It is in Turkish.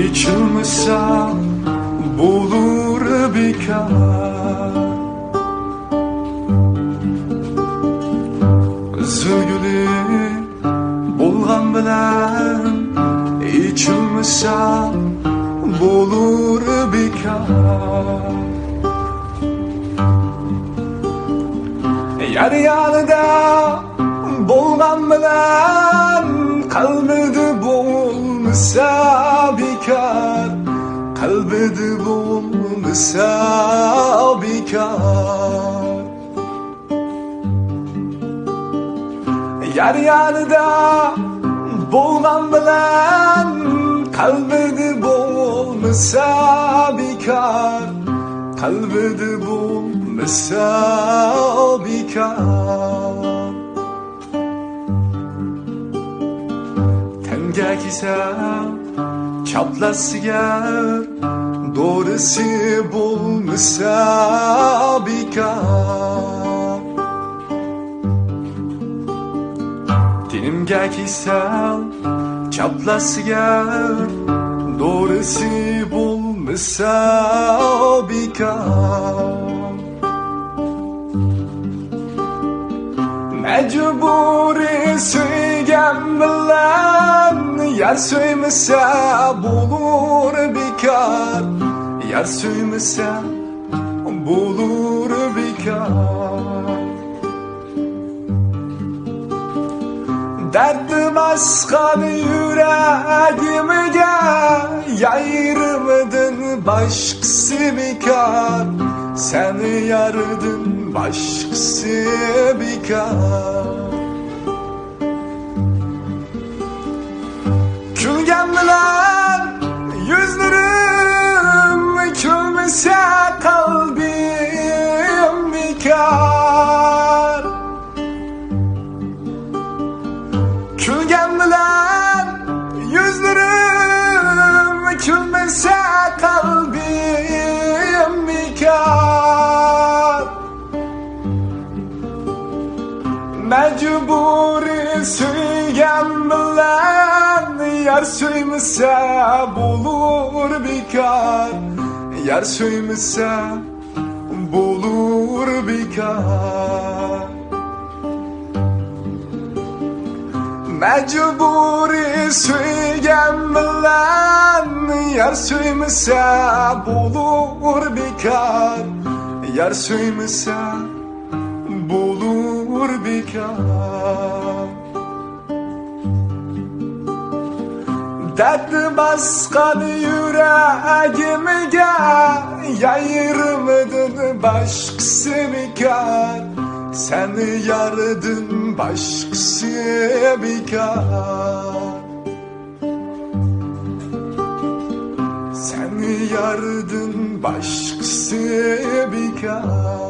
İçilmese bulur bekar. Üzülgülü bolgan bilen içilmese bulur bekar. Yar yanida bolgan bilen kalbide bolmasa bekar. Kalbide bolmasa bekar. Yar yanida bolgan bilen kalbide bolmasa bekar. Kalbide bolmasa bekar. Tenge kisem çaplasıgar, doğrusu bolmasa bekar. Tenimge kisem çaplasıgar, doğrusu bolmasa bekar. Mecburi söygen bilen yar söymese bulur bekar. Yar söymese bulur bekar. Derdim askan yüreğimge, yayrımdın başkası bekar. Seni yardın başkası bekar. Külgen bilen yüzlerim, külmese kalbim bekar. Külgen bilen yüzlerim, külmese kalbim bekar. Mecburi söygen bilen yar söymese bulur bekar. Yar söymese bulur bekar. Mecburi söygen bilen yar söymese bulur bekar. Yar söymese bulur bekar. Derdi baskan yüreğimge, yayrımdın başkası bekar. Seni yardın başkası bekar. Seni yardın başkası bekar.